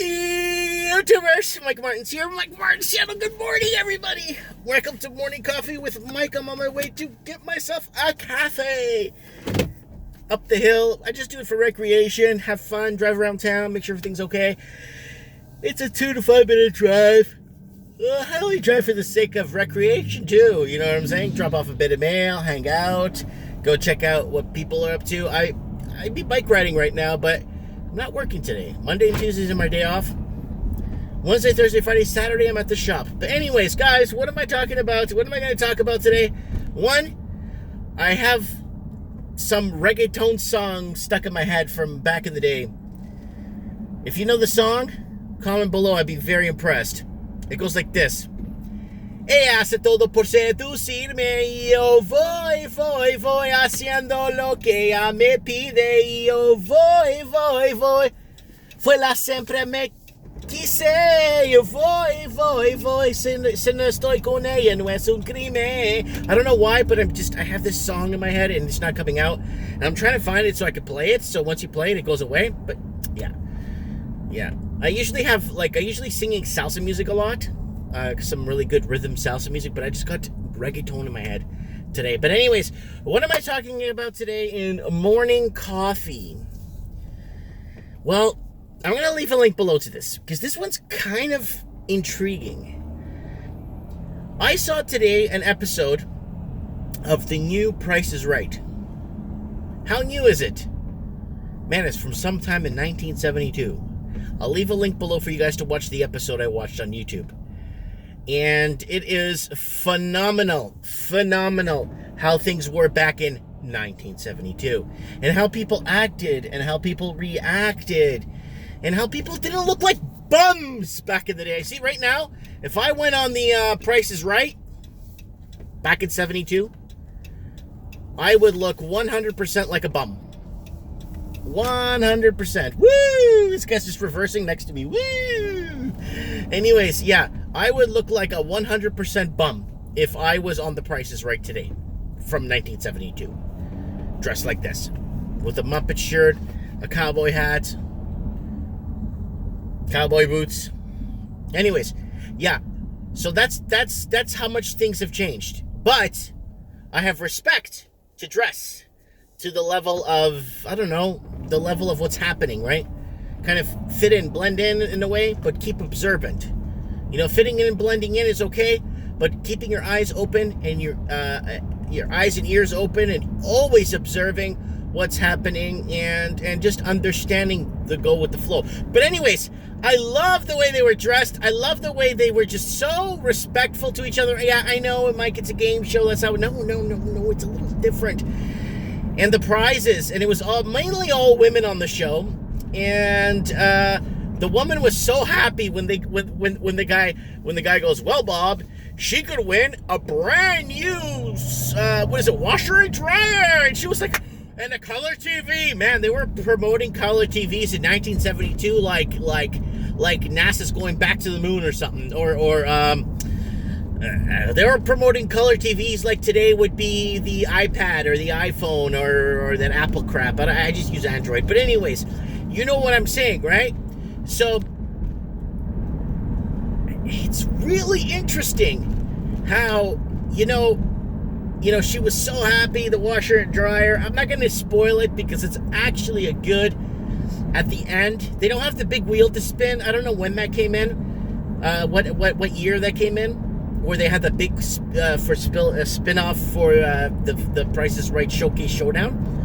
YouTubers, Mike Martins here. Mike Martins channel. Good morning, everybody. Welcome to Morning Coffee with Mike. I'm on my way to get myself a cafe up the hill. I just do it for recreation, have fun, drive around town, make sure everything's okay. It's a 2 to 5 minute drive. I only drive for the sake of recreation too. You know what I'm saying? Drop off a bit of mail, hang out, go check out what people are up to. I'd be bike riding right now, but I'm not working today. Monday and Tuesdays are my day off. Wednesday, Thursday, Friday, Saturday, I'm at the shop. But anyways, guys, what am I talking about? What am I going to talk about today? One, I have some reggaeton song stuck in my head from back in the day. If you know the song, comment below. I'd be very impressed. It goes like this. Ella hace todo por seducirme. Yo voy haciendo lo que ella me pide. Yo voy. Fue la siempre me quise. Yo voy. Si no estoy con ella, no es un crimen. I don't know why, but I have this song in my head and it's not coming out. And I'm trying to find it so I can play it. So once you play it, it goes away. But yeah. I usually singing salsa music a lot. Some really good rhythm salsa music, but I just got reggaeton in my head today. But anyways, what am I talking about today in Morning Coffee? Well, I'm going to leave a link below to this, because this one's kind of intriguing. I saw today an episode of the new Price is Right. How new is it? Man, it's from sometime in 1972. I'll leave a link below for you guys to watch the episode I watched on YouTube. And it is phenomenal how things were back in 1972. And how people acted, and how people reacted, and how people didn't look like bums back in the day. See, right now, if I went on the Price is Right, back in 72, I would look 100% like a bum. 100%. Woo! This guy's just reversing next to me. Woo! Anyways, yeah, I would look like a 100% bum if I was on The Price is Right today from 1972. Dressed like this. With a Muppet shirt, a cowboy hat, cowboy boots. Anyways, yeah. So that's how much things have changed. But I have respect to dress to the level of, I don't know, the level of what's happening, right? Kind of fit in, blend in a way, but keep observant. You know, fitting in and blending in is okay, but keeping your eyes open and your eyes and ears open and always observing what's happening and just understanding the go with the flow. But anyways, I love the way they were dressed. I love the way they were just so respectful to each other. Yeah, I know, Mike, it's a game show. That's how. No, it's a little different. And the prizes, and it was mainly all women on the show, and the woman was so happy when the guy goes, well, Bob, she could win a brand new washer and dryer, and she was like, and a color TV. Man, they were promoting color TVs in 1972 like NASA's going back to the moon or something, or they were promoting color TVs like today would be the iPad or the iPhone or that Apple crap. But I just use Android. But anyways, you know what I'm saying, right? So it's really interesting how, you know, she was so happy, the washer and dryer. I'm not going to spoil it because it's actually a good at the end. They don't have the big wheel to spin. I don't know when that came in, what year that came in, where they had the big spin-off for the Price is Right Showcase Showdown.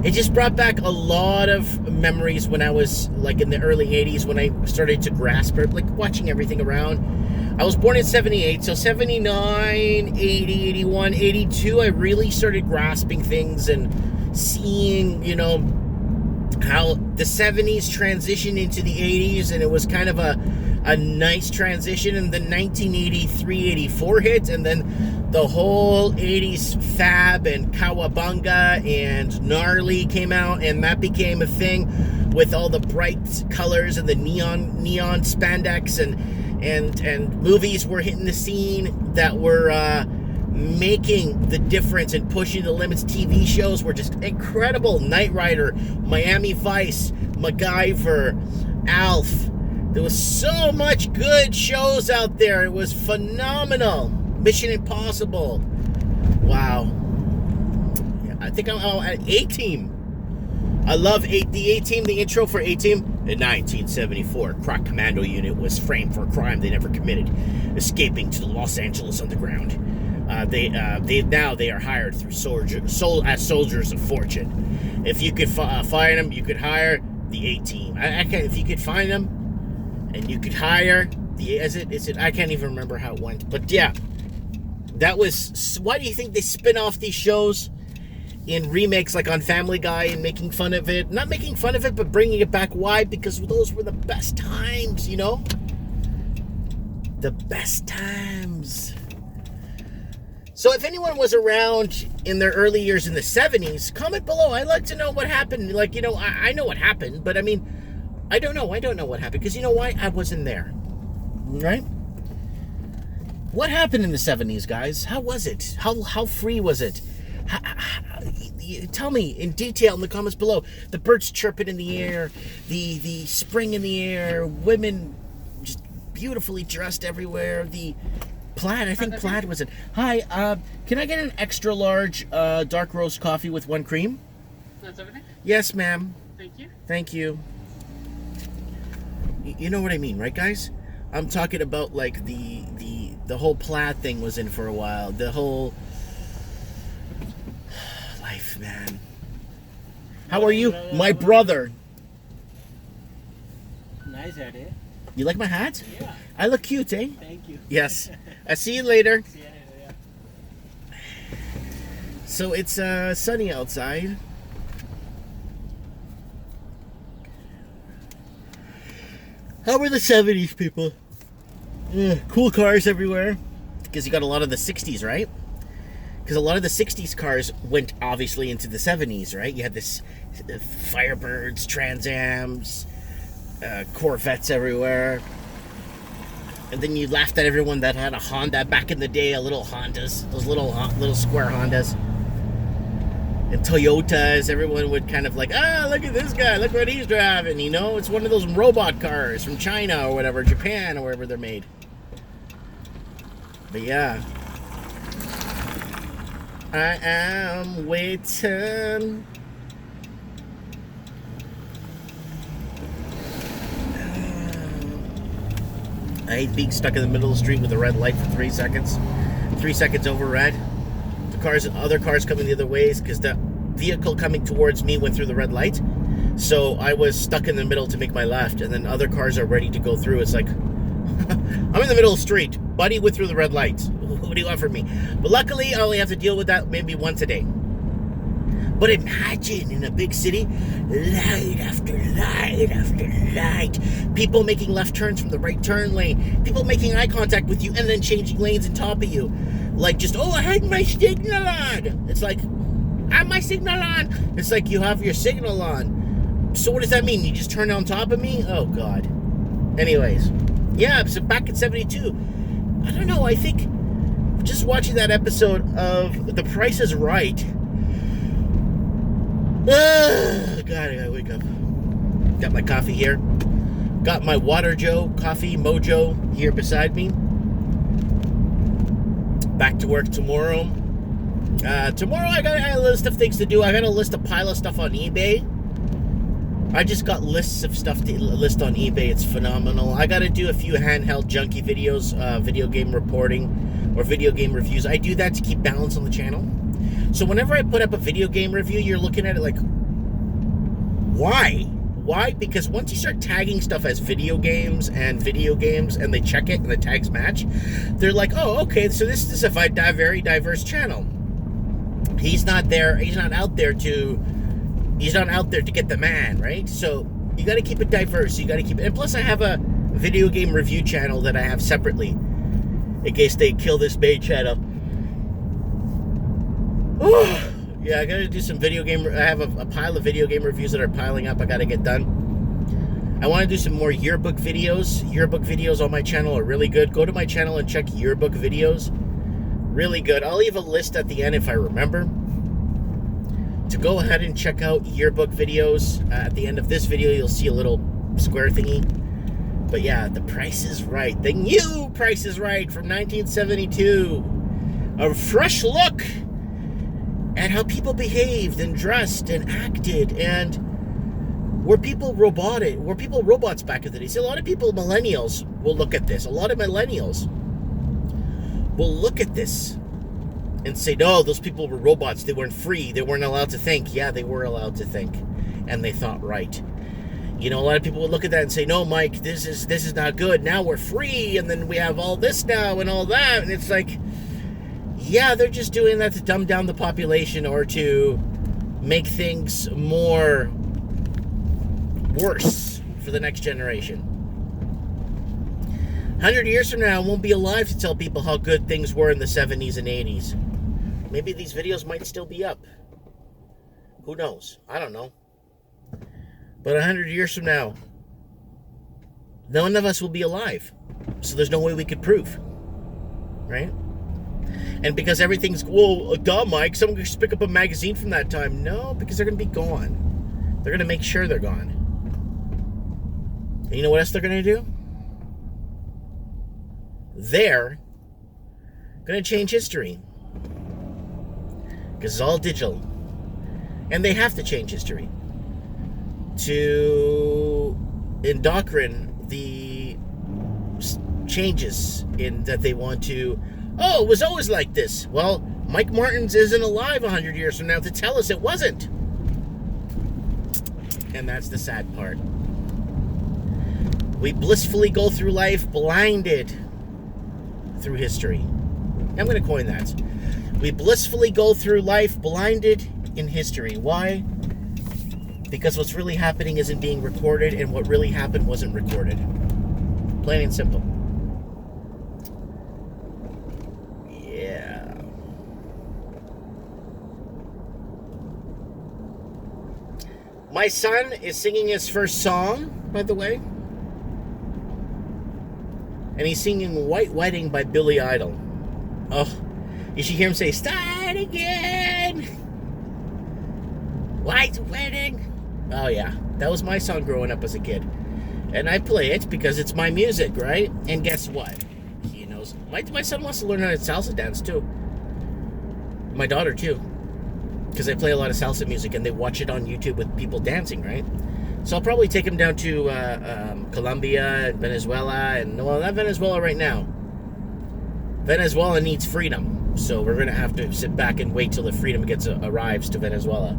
It just brought back a lot of memories when I was like in the early 80s, when I started to grasp it, like watching everything around. I was born in 78, so 79, 80, 81, 82, I really started grasping things and seeing, you know, how the 70s transitioned into the 80s, and it was kind of a nice transition, and then 1983, 84 hit, and then the whole 80s fab and Cowabunga and Gnarly came out, and that became a thing with all the bright colors and the neon spandex, and movies were hitting the scene that were making the difference and pushing the limits. TV shows were just incredible. Knight Rider, Miami Vice, MacGyver, Alf. There was so much good shows out there. It was phenomenal. Mission Impossible. Wow. Yeah, I think I'm at A-Team. I love the A-Team, the intro for A-Team. In 1974, Crack Commando Unit was framed for a crime they never committed, escaping to the Los Angeles underground. They are hired through as soldiers of fortune. If you could find them, you could hire the A-Team. If you could find them, and you could hire I can't even remember how it went, but yeah, that was. Why do you think they spin off these shows in remakes, like on Family Guy, and making fun of it? Not making fun of it, but bringing it back. Why? Because those were the best times, you know? The best times. So if anyone was around in their early years in the 70s, comment below. I'd like to know what happened. Like, you know, I know what happened, but I mean, I don't know what happened, because you know why? I wasn't there. Right? What happened in the 70s, guys? How was it? How free was it? Tell me in detail in the comments below. The birds chirping in the air, the spring in the air, women just beautifully dressed everywhere, the plaid. I think plaid was it. Hi, can I get an extra large dark roast coffee with 1 cream? That's everything? Yes, ma'am. Thank you. Thank you. You know what I mean, right, guys? I'm talking about like the whole plaid thing was in for a while. The whole life, man. How are you, my brother? Nice hat, eh? You like my hat? Yeah. I look cute, eh? Thank you. Yes. I'll see you later. See you later, yeah. So it's sunny outside. How were the 70s, people? Cool cars everywhere. Because you got a lot of the 60s, right? Because a lot of the 60s cars went, obviously, into the 70s, right? You had this Firebirds, Trans Ams, Corvettes everywhere. And then you laughed at everyone that had a Honda back in the day, little Hondas. Those little square Hondas. And Toyotas, everyone would kind of like, look at this guy, look what he's driving, you know? It's one of those robot cars from China or whatever, Japan or wherever they're made. But yeah. I am waiting. I hate being stuck in the middle of the street with a red light for 3 seconds. 3 seconds over red. Other cars coming the other ways, because the vehicle coming towards me went through the red light. So I was stuck in the middle to make my left, and then other cars are ready to go through. It's like, I'm in the middle of the street. Buddy went through the red light. What do you want from me? But luckily, I only have to deal with that maybe once a day. But imagine in a big city, light after light after light. People making left turns from the right turn lane. People making eye contact with you and then changing lanes on top of you. Like just, I had my signal on. It's like, I have my signal on. It's like you have your signal on. So what does that mean? You just turn on top of me? Oh, God. Anyways. Yeah, so back in 72. I don't know, I think just watching that episode of The Price is Right. God, I gotta wake up. Got my coffee here. Got my Water Joe Coffee Mojo here beside me. Back to work tomorrow. Tomorrow I got a list of things to do. I got a pile of stuff on eBay. I just got lists of stuff to list on eBay. It's phenomenal. I got to do a few handheld junkie videos, video game reporting or video game reviews. I do that to keep balance on the channel. So whenever I put up a video game review, you're looking at it like, why? Why? Because once you start tagging stuff as video games and they check it and the tags match, they're like, oh, okay, so this is a very diverse channel. He's not out there to get the man, right? So you got to keep it diverse. You got to keep it. And plus, I have a video game review channel that I have separately in case they kill this main channel. Yeah, I got to do some video game. I have a pile of video game reviews that are piling up. I got to get done. I want to do some more yearbook videos. Yearbook videos on my channel are really good. Go to my channel and check yearbook videos. Really good. I'll leave a list at the end if I remember to go ahead and check out yearbook videos. At the end of this video, you'll see a little square thingy. But yeah, The Price is Right. The new Price is Right from 1972. A fresh look at how people behaved and dressed and acted, and were people robotic? Were people robots back in the day? See, a lot of people, millennials, will look at this. A lot of millennials will look at this and say, no, those people were robots. They weren't free. They weren't allowed to think. Yeah, they were allowed to think. And they thought right. You know, a lot of people would look at that and say, no, Mike, this is not good. Now we're free, and then we have all this now and all that. And it's like, yeah, they're just doing that to dumb down the population or to make things more worse for the next generation. 100 years from now, I won't be alive to tell people how good things were in the 70s and 80s. Maybe these videos might still be up. Who knows? I don't know. But 100 years from now, none of us will be alive. So there's no way we could prove. Right? And because everything's, well, duh, Mike, someone could just pick up a magazine from that time. No, because they're going to be gone. They're going to make sure they're gone. And you know what else they're going to do? They're going to change history. Because it's all digital. And they have to change history to indoctrinate the changes in that they want to. Oh, it was always like this. Well, Mike Martins isn't alive 100 years from now to tell us it wasn't. And that's the sad part. We blissfully go through life blinded through history. I'm going to coin that. We blissfully go through life blinded in history. Why? Because what's really happening isn't being recorded, and what really happened wasn't recorded. Plain and simple. Yeah. My son is singing his first song, by the way. And he's singing White Wedding by Billy Idol. Oh, you should hear him say, "Start again! White Wedding!" Oh yeah, that was my song growing up as a kid. And I play it because it's my music, right? And guess what? He knows. My son wants to learn how to salsa dance too. My daughter too. Because I play a lot of salsa music and they watch it on YouTube with people dancing, right? So I'll probably take him down to Colombia and Venezuela. And, well, not Venezuela right now. Venezuela needs freedom. So we're going to have to sit back and wait till the freedom arrives to Venezuela.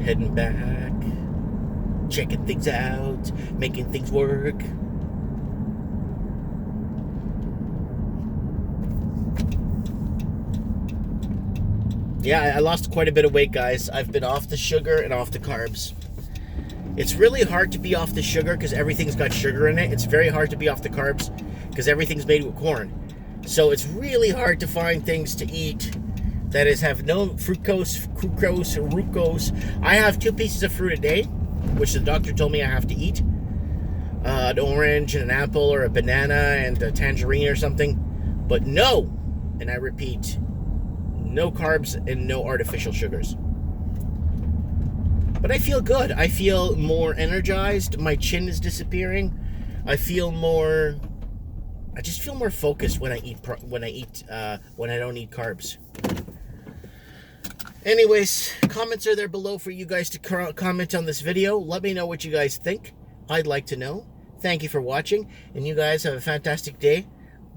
Heading back, checking things out, making things work. Yeah, I lost quite a bit of weight, guys. I've been off the sugar and off the carbs. It's really hard to be off the sugar because everything's got sugar in it. It's very hard to be off the carbs because everything's made with corn. So it's really hard to find things to eat that have no fructose, or fructose. I have 2 pieces of fruit a day, which the doctor told me I have to eat. An orange and an apple or a banana and a tangerine or something. But no, and I repeat, no carbs and no artificial sugars. But I feel good. I feel more energized. My chin is disappearing. I just feel more focused when I don't eat carbs. Anyways, comments are there below for you guys to comment on this video. Let me know what you guys think. I'd like to know. Thank you for watching, and you guys have a fantastic day.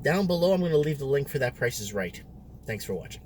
Down below, I'm going to leave the link for That Price is Right. Thanks for watching.